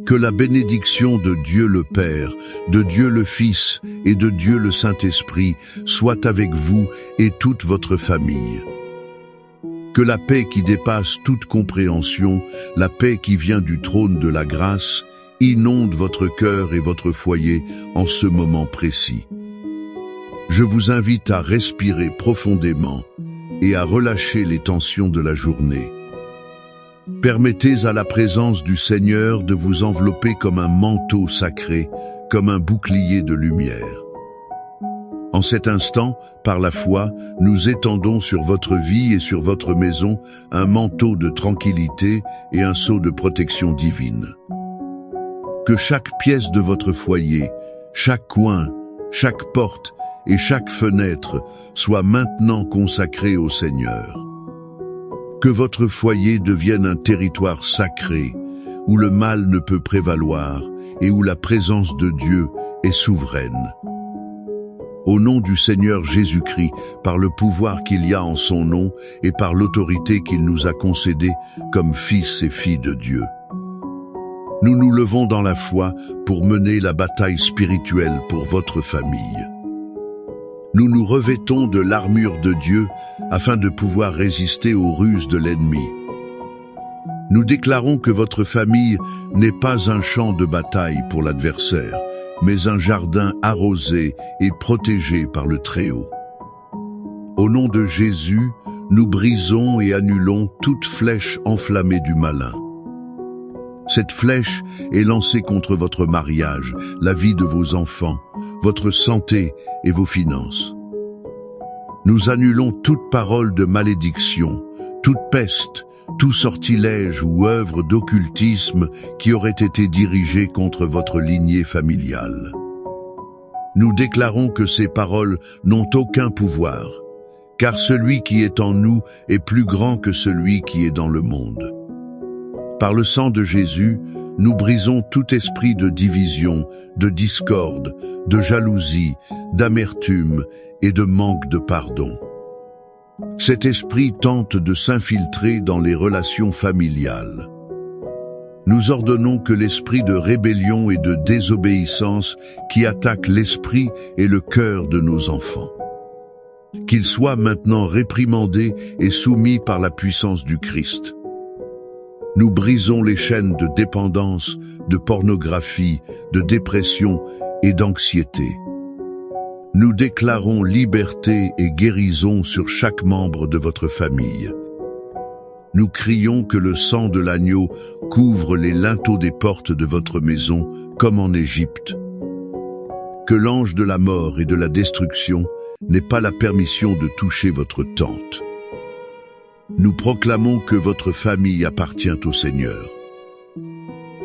Que la bénédiction de Dieu le Père, de Dieu le Fils et de Dieu le Saint-Esprit soit avec vous et toute votre famille. Que la paix qui dépasse toute compréhension, la paix qui vient du trône de la grâce, inonde votre cœur et votre foyer en ce moment précis. Je vous invite à respirer profondément et à relâcher les tensions de la journée. Permettez à la présence du Seigneur de vous envelopper comme un manteau sacré, comme un bouclier de lumière. En cet instant, par la foi, nous étendons sur votre vie et sur votre maison un manteau de tranquillité et un sceau de protection divine. Que chaque pièce de votre foyer, chaque coin, chaque porte et chaque fenêtre soit maintenant consacrée au Seigneur. Que votre foyer devienne un territoire sacré, où le mal ne peut prévaloir et où la présence de Dieu est souveraine. Au nom du Seigneur Jésus-Christ, par le pouvoir qu'il y a en son nom et par l'autorité qu'il nous a concédée comme fils et filles de Dieu. Nous nous levons dans la foi pour mener la bataille spirituelle pour votre famille. Nous nous revêtons de l'armure de Dieu afin de pouvoir résister aux ruses de l'ennemi. Nous déclarons que votre famille n'est pas un champ de bataille pour l'adversaire, mais un jardin arrosé et protégé par le Très-Haut. Au nom de Jésus, nous brisons et annulons toute flèche enflammée du malin. Cette flèche est lancée contre votre mariage, la vie de vos enfants, votre santé et vos finances. Nous annulons toute parole de malédiction, toute peste, tout sortilège ou œuvre d'occultisme qui aurait été dirigée contre votre lignée familiale. Nous déclarons que ces paroles n'ont aucun pouvoir, car celui qui est en nous est plus grand que celui qui est dans le monde. Par le sang de Jésus, nous brisons tout esprit de division, de discorde, de jalousie, d'amertume et de manque de pardon. Cet esprit tente de s'infiltrer dans les relations familiales. Nous ordonnons que l'esprit de rébellion et de désobéissance qui attaque l'esprit et le cœur de nos enfants, qu'il soit maintenant réprimandé et soumis par la puissance du Christ. Nous brisons les chaînes de dépendance, de pornographie, de dépression et d'anxiété. Nous déclarons liberté et guérison sur chaque membre de votre famille. Nous crions que le sang de l'agneau couvre les linteaux des portes de votre maison, comme en Égypte. Que l'ange de la mort et de la destruction n'ait pas la permission de toucher votre tente. Nous proclamons que votre famille appartient au Seigneur.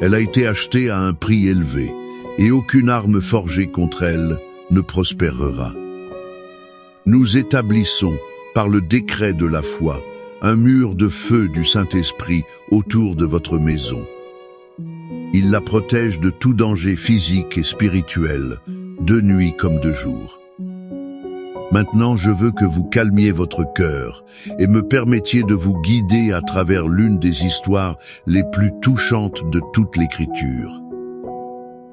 Elle a été achetée à un prix élevé, et aucune arme forgée contre elle ne prospérera. Nous établissons, par le décret de la foi, un mur de feu du Saint-Esprit autour de votre maison. Il la protège de tout danger physique et spirituel, de nuit comme de jour. Maintenant, je veux que vous calmiez votre cœur et me permettiez de vous guider à travers l'une des histoires les plus touchantes de toute l'Écriture.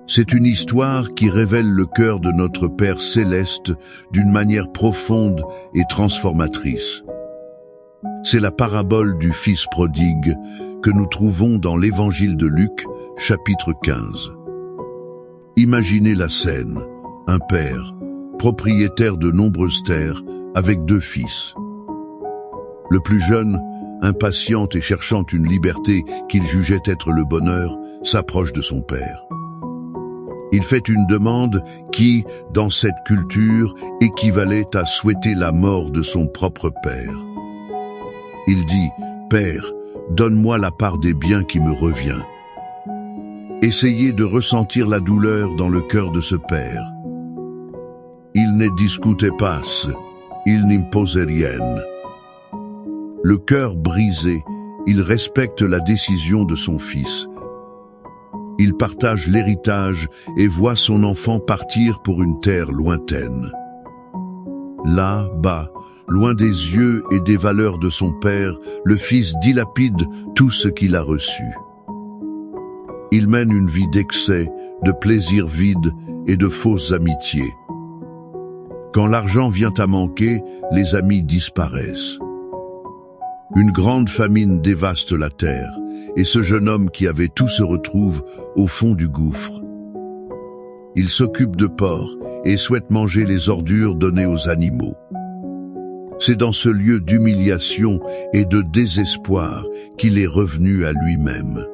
C'est une histoire qui révèle le cœur de notre Père céleste d'une manière profonde et transformatrice. C'est la parabole du Fils prodigue que nous trouvons dans l'Évangile de Luc, chapitre 15. Imaginez la scène, un père, propriétaire de nombreuses terres, avec 2 fils. Le plus jeune, impatient et cherchant une liberté qu'il jugeait être le bonheur, s'approche de son père. Il fait une demande qui, dans cette culture, équivalait à souhaiter la mort de son propre père. Il dit « Père, donne-moi la part des biens qui me revient. » Essayez de ressentir la douleur dans le cœur de ce père. Il ne discutait pas, il n'impose rien. Le cœur brisé, il respecte la décision de son fils. Il partage l'héritage et voit son enfant partir pour une terre lointaine. Là-bas, loin des yeux et des valeurs de son père, le fils dilapide tout ce qu'il a reçu. Il mène une vie d'excès, de plaisirs vides et de fausses amitiés. Quand l'argent vient à manquer, les amis disparaissent. Une grande famine dévaste la terre, et ce jeune homme qui avait tout se retrouve au fond du gouffre. Il s'occupe de porcs et souhaite manger les ordures données aux animaux. C'est dans ce lieu d'humiliation et de désespoir qu'il est revenu à lui-même.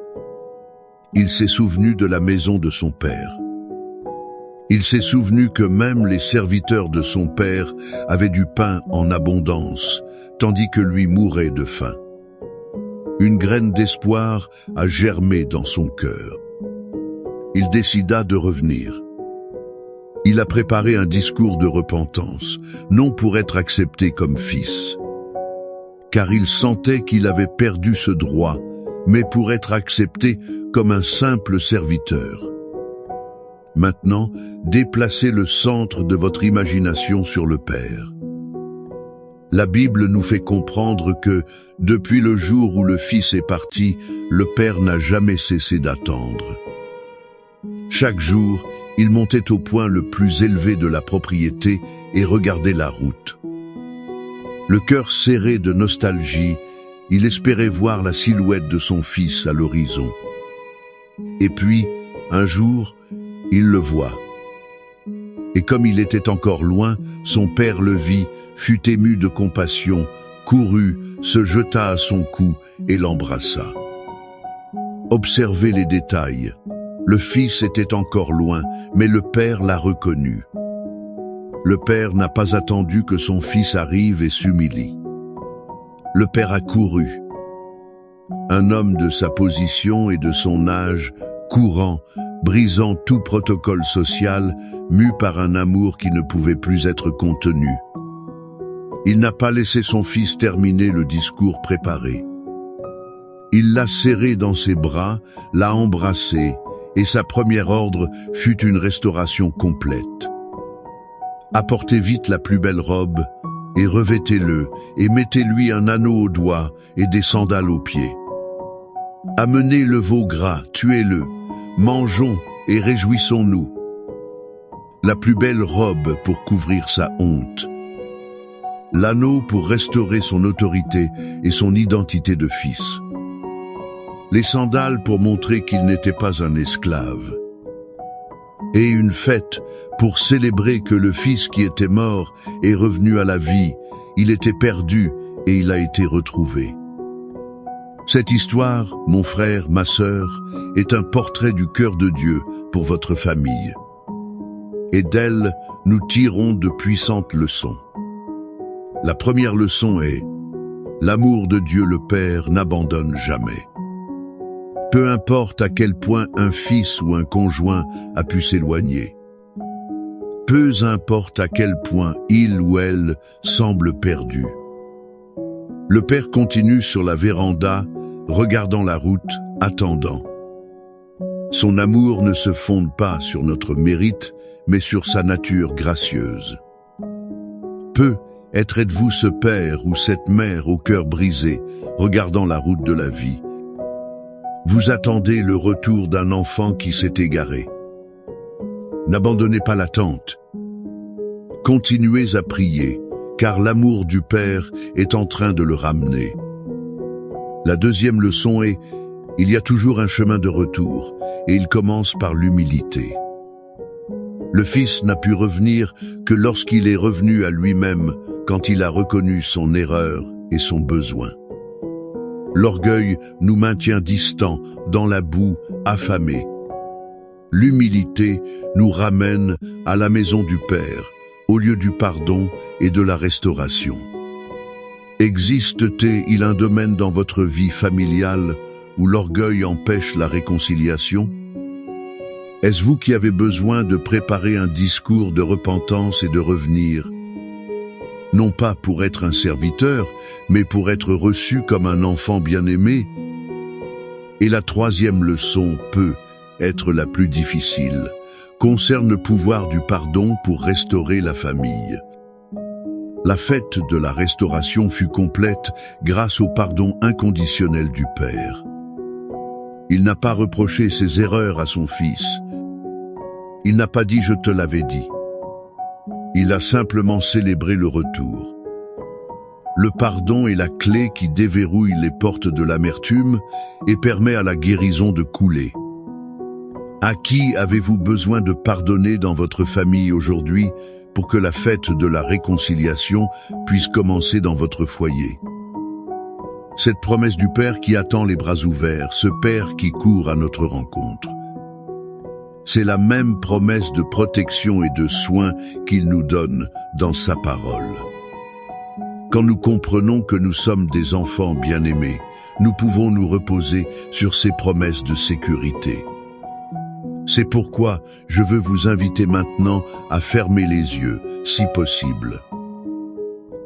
Il s'est souvenu de la maison de son père. Il s'est souvenu que même les serviteurs de son père avaient du pain en abondance, tandis que lui mourait de faim. Une graine d'espoir a germé dans son cœur. Il décida de revenir. Il a préparé un discours de repentance, non pour être accepté comme fils, car il sentait qu'il avait perdu ce droit, mais pour être accepté comme un simple serviteur. Maintenant, déplacez le centre de votre imagination sur le Père. La Bible nous fait comprendre que, depuis le jour où le Fils est parti, le Père n'a jamais cessé d'attendre. Chaque jour, il montait au point le plus élevé de la propriété et regardait la route. Le cœur serré de nostalgie, il espérait voir la silhouette de son fils à l'horizon. Et puis, un jour, il le voit. Et comme il était encore loin, son père le vit, fut ému de compassion, courut, se jeta à son cou et l'embrassa. Observez les détails. Le fils était encore loin, mais le père l'a reconnu. Le père n'a pas attendu que son fils arrive et s'humilie. Le père a couru. Un homme de sa position et de son âge, courant, brisant tout protocole social, mu par un amour qui ne pouvait plus être contenu. Il n'a pas laissé son fils terminer le discours préparé. Il l'a serré dans ses bras, l'a embrassé, et sa première ordre fut une restauration complète. Apportez vite la plus belle robe, et revêtez-le, et mettez-lui un anneau au doigt et des sandales aux pieds. Amenez le veau gras, tuez-le, mangeons et réjouissons-nous. La plus belle robe pour couvrir sa honte. L'anneau pour restaurer son autorité et son identité de fils. Les sandales pour montrer qu'il n'était pas un esclave. Et une fête pour célébrer que le fils qui était mort est revenu à la vie, il était perdu et il a été retrouvé. Cette histoire, mon frère, ma sœur, est un portrait du cœur de Dieu pour votre famille. Et d'elle, nous tirons de puissantes leçons. La première leçon est: l'amour de Dieu le Père n'abandonne jamais. Peu importe à quel point un fils ou un conjoint a pu s'éloigner. Peu importe à quel point il ou elle semble perdu. Le père continue sur la véranda, regardant la route, attendant. Son amour ne se fonde pas sur notre mérite, mais sur sa nature gracieuse. Peu êtes-vous ce père ou cette mère au cœur brisé, regardant la route de la vie. Vous attendez le retour d'un enfant qui s'est égaré. N'abandonnez pas l'attente. Continuez à prier, car l'amour du Père est en train de le ramener. La deuxième leçon est: il y a toujours un chemin de retour, et il commence par l'humilité. Le Fils n'a pu revenir que lorsqu'il est revenu à lui-même, quand il a reconnu son erreur et son besoin. L'orgueil nous maintient distants, dans la boue, affamés. L'humilité nous ramène à la maison du Père, au lieu du pardon et de la restauration. Existe-t-il un domaine dans votre vie familiale où l'orgueil empêche la réconciliation? Est-ce vous qui avez besoin de préparer un discours de repentance et de revenir? Non pas pour être un serviteur, mais pour être reçu comme un enfant bien-aimé. Et la troisième leçon peut être la plus difficile, concerne le pouvoir du pardon pour restaurer la famille. La fête de la restauration fut complète grâce au pardon inconditionnel du Père. Il n'a pas reproché ses erreurs à son fils. Il n'a pas dit « je te l'avais dit ». Il a simplement célébré le retour. Le pardon est la clé qui déverrouille les portes de l'amertume et permet à la guérison de couler. À qui avez-vous besoin de pardonner dans votre famille aujourd'hui pour que la fête de la réconciliation puisse commencer dans votre foyer? Cette promesse du Père qui attend les bras ouverts, ce Père qui court à notre rencontre. C'est la même promesse de protection et de soin qu'il nous donne dans sa parole. Quand nous comprenons que nous sommes des enfants bien-aimés, nous pouvons nous reposer sur ces promesses de sécurité. C'est pourquoi je veux vous inviter maintenant à fermer les yeux, si possible,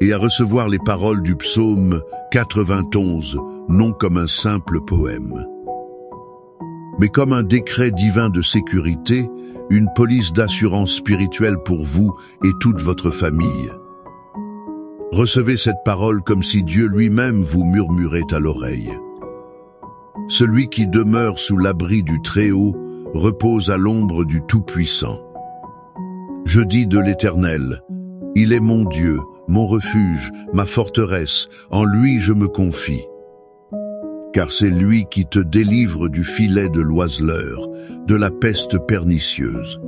et à recevoir les paroles du psaume 91, non comme un simple poème, mais comme un décret divin de sécurité, une police d'assurance spirituelle pour vous et toute votre famille. Recevez cette parole comme si Dieu lui-même vous murmurait à l'oreille. Celui qui demeure sous l'abri du Très-Haut repose à l'ombre du Tout-Puissant. Je dis de l'Éternel, il est mon Dieu, mon refuge, ma forteresse, en lui je me confie. Car c'est lui qui te délivre du filet de l'oiseleur, de la peste pernicieuse.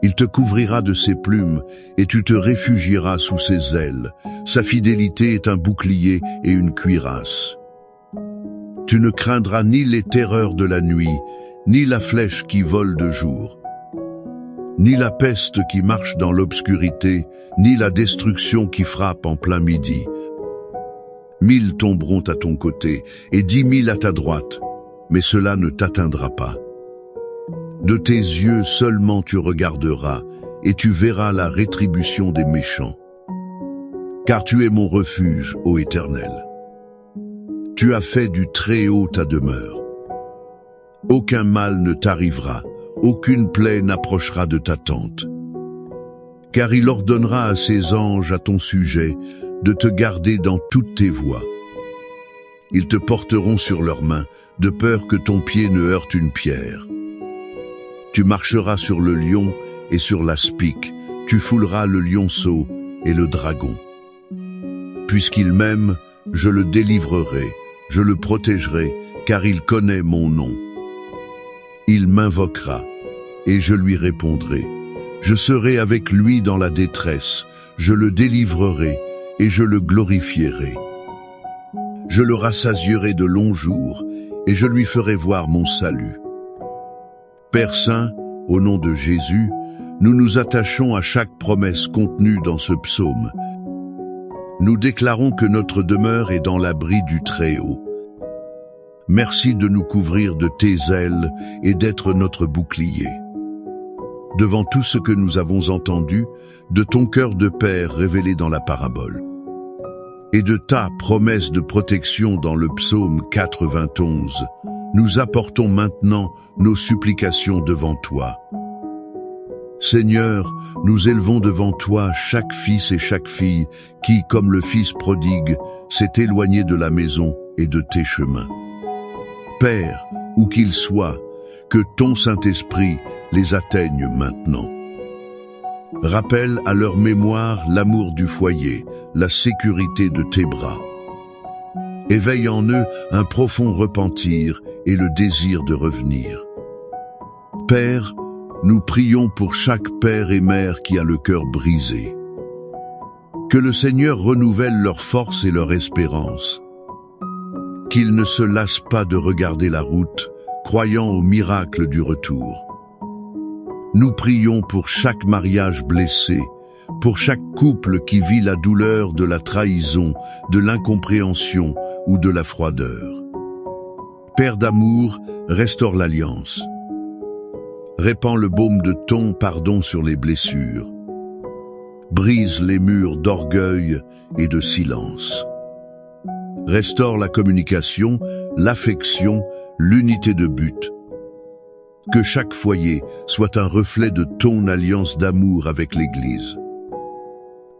Il te couvrira de ses plumes, et tu te réfugieras sous ses ailes. Sa fidélité est un bouclier et une cuirasse. Tu ne craindras ni les terreurs de la nuit, ni la flèche qui vole de jour, ni la peste qui marche dans l'obscurité, ni la destruction qui frappe en plein midi. 1000 tomberont à ton côté, et 10 000 à ta droite, mais cela ne t'atteindra pas. De tes yeux seulement tu regarderas, et tu verras la rétribution des méchants. Car tu es mon refuge, ô Éternel. Tu as fait du Très-Haut ta demeure. Aucun mal ne t'arrivera, aucune plaie n'approchera de ta tente. Car il ordonnera à ses anges à ton sujet de te garder dans toutes tes voies. Ils te porteront sur leurs mains, de peur que ton pied ne heurte une pierre. Tu marcheras sur le lion et sur l'aspic, tu fouleras le lionceau et le dragon. Puisqu'il m'aime, je le délivrerai, je le protégerai, car il connaît mon nom. Il m'invoquera, et je lui répondrai. Je serai avec lui dans la détresse, je le délivrerai, et je le glorifierai. Je le rassasierai de longs jours, et je lui ferai voir mon salut. Père Saint, au nom de Jésus, nous nous attachons à chaque promesse contenue dans ce psaume. Nous déclarons que notre demeure est dans l'abri du Très-Haut. Merci de nous couvrir de tes ailes et d'être notre bouclier. Devant tout ce que nous avons entendu, de ton cœur de Père révélé dans la parabole, et de ta promesse de protection dans le psaume 91, nous apportons maintenant nos supplications devant toi. Seigneur, nous élevons devant toi chaque fils et chaque fille qui, comme le fils prodigue, s'est éloigné de la maison et de tes chemins. Père, où qu'ils soient, que ton Saint-Esprit les atteigne maintenant. Rappelle à leur mémoire l'amour du foyer, la sécurité de tes bras. Éveille en eux un profond repentir et le désir de revenir. Père, nous prions pour chaque père et mère qui a le cœur brisé. Que le Seigneur renouvelle leur force et leur espérance. Qu'ils ne se lassent pas de regarder la route, croyant au miracle du retour. Nous prions pour chaque mariage blessé, pour chaque couple qui vit la douleur de la trahison, de l'incompréhension ou de la froideur. Père d'amour, restaure l'alliance. Répands le baume de ton pardon sur les blessures. Brise les murs d'orgueil et de silence. Restaure la communication, l'affection, l'unité de but. Que chaque foyer soit un reflet de ton alliance d'amour avec l'Église.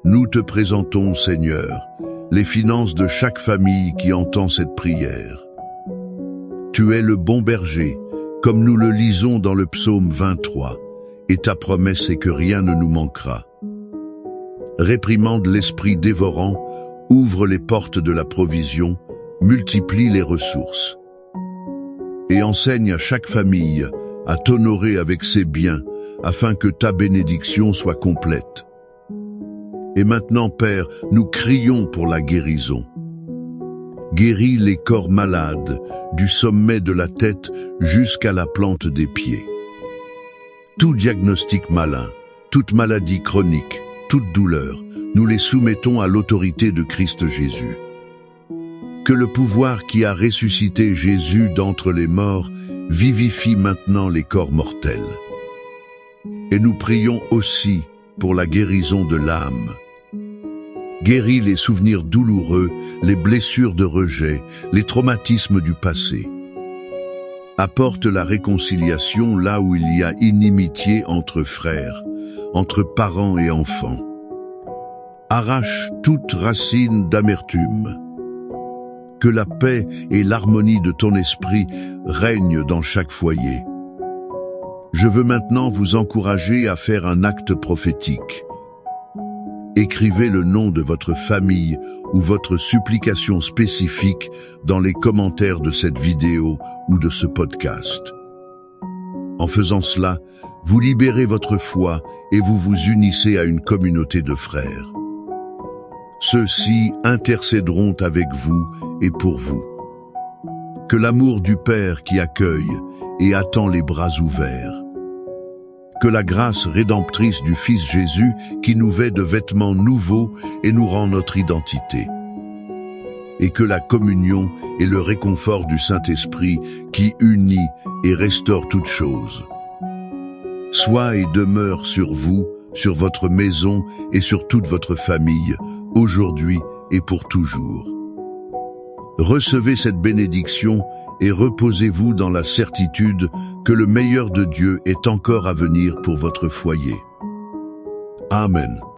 Nous te présentons, Seigneur, les finances de chaque famille qui entend cette prière. Tu es le bon berger, comme nous le lisons dans le psaume 23, et ta promesse est que rien ne nous manquera. Réprimande l'esprit dévorant, ouvre les portes de la provision, multiplie les ressources. Et enseigne à chaque famille à t'honorer avec ses biens, afin que ta bénédiction soit complète. Et maintenant, Père, nous crions pour la guérison. Guéris les corps malades, du sommet de la tête jusqu'à la plante des pieds. Tout diagnostic malin, toute maladie chronique, toute douleur, nous les soumettons à l'autorité de Christ Jésus. Que le pouvoir qui a ressuscité Jésus d'entre les morts vivifie maintenant les corps mortels. Et nous prions aussi pour la guérison de l'âme. Guéris les souvenirs douloureux, les blessures de rejet, les traumatismes du passé. Apporte la réconciliation là où il y a inimitié entre frères, entre parents et enfants. Arrache toute racine d'amertume. Que la paix et l'harmonie de ton esprit règnent dans chaque foyer. Je veux maintenant vous encourager à faire un acte prophétique. Écrivez le nom de votre famille ou votre supplication spécifique dans les commentaires de cette vidéo ou de ce podcast. En faisant cela, vous libérez votre foi et vous vous unissez à une communauté de frères. Ceux-ci intercéderont avec vous et pour vous. Que l'amour du Père qui accueille et attend les bras ouverts. Que la grâce rédemptrice du Fils Jésus qui nous vêt de vêtements nouveaux et nous rend notre identité. Et que la communion et le réconfort du Saint-Esprit qui unit et restaure toutes choses soit et demeure sur vous, sur votre maison et sur toute votre famille, aujourd'hui et pour toujours. Recevez cette bénédiction et reposez-vous dans la certitude que le meilleur de Dieu est encore à venir pour votre foyer. Amen.